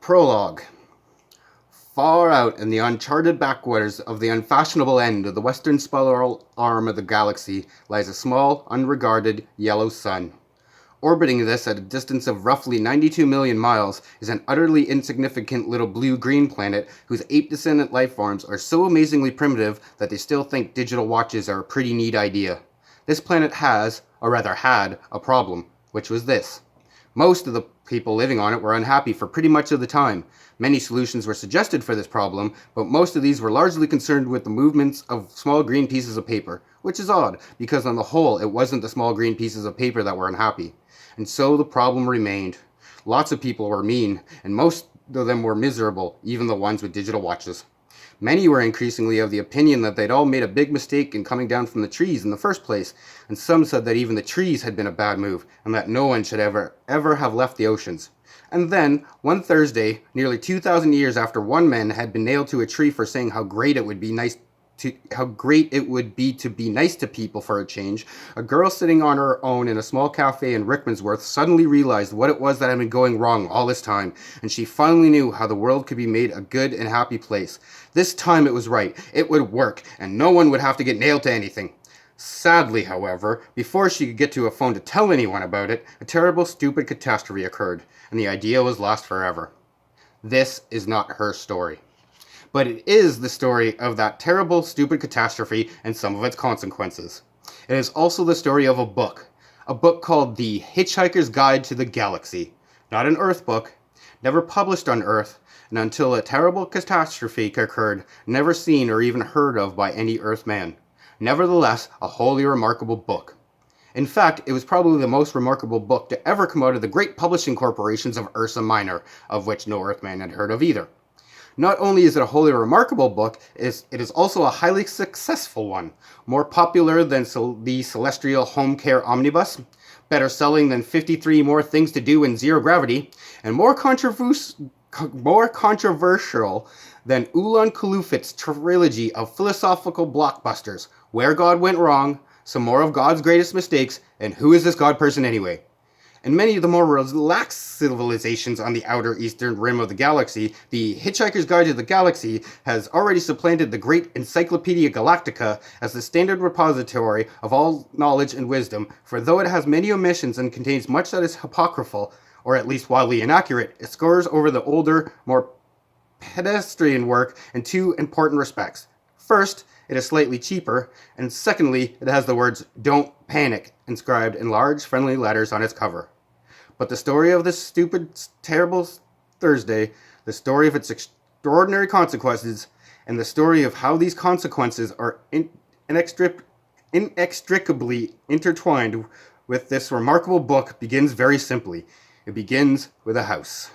Prologue. Far out in the uncharted backwaters of the unfashionable end of the western spiral arm of the galaxy lies a small, unregarded, yellow sun. Orbiting this at a distance of roughly 92 million miles is an utterly insignificant little blue-green planet whose ape-descendant lifeforms are so amazingly primitive that they still think digital watches are a pretty neat idea. This planet has, or rather had, a problem, which was this. Most of the people living on it were unhappy for pretty much of the time. Many solutions were suggested for this problem, but most of these were largely concerned with the movements of small green pieces of paper, which is odd, because on the whole, it wasn't the small green pieces of paper that were unhappy. And so the problem remained. Lots of people were mean, and most of them were miserable, even the ones with digital watches. Many were increasingly of the opinion that they'd all made a big mistake in coming down from the trees in the first place, and some said that even the trees had been a bad move, and that no one should ever have left the oceans. And then, one Thursday, nearly 2,000 years after one man had been nailed to a tree for saying how great it would be to be nice to people for a change, a girl sitting on her own in a small cafe in Rickmansworth suddenly realized what it was that had been going wrong all this time, and she finally knew how the world could be made a good and happy place. This time it was right, it would work, and no one would have to get nailed to anything. Sadly, however, before she could get to a phone to tell anyone about it, a terrible, stupid catastrophe occurred, and the idea was lost forever. This is not her story. But it is the story of that terrible, stupid catastrophe and some of its consequences. It is also the story of a book called The Hitchhiker's Guide to the Galaxy. Not an Earth book, never published on Earth, and until a terrible catastrophe occurred, never seen or even heard of by any Earthman. Nevertheless, a wholly remarkable book. In fact, it was probably the most remarkable book to ever come out of the great publishing corporations of Ursa Minor, of which no Earthman had heard of either. Not only is it a wholly remarkable book, it is also a highly successful one, more popular than the Celestial Home Care Omnibus, better selling than 53 More Things to Do in Zero Gravity, and more controversial than Ulan Kulufit's trilogy of philosophical blockbusters, Where God Went Wrong, Some More of God's Greatest Mistakes, and Who Is This God Person Anyway? In many of the more relaxed civilizations on the outer eastern rim of the galaxy, The Hitchhiker's Guide to the Galaxy has already supplanted the great Encyclopedia Galactica as the standard repository of all knowledge and wisdom, for though it has many omissions and contains much that is apocryphal, or at least wildly inaccurate, it scores over the older, more pedestrian work in two important respects. First, it is slightly cheaper, and secondly, it has the words "Don't Panic" inscribed in large, friendly letters on its cover. But the story of this stupid, terrible Thursday, the story of its extraordinary consequences, and the story of how these consequences are inextricably intertwined with this remarkable book begins very simply. It begins with a house.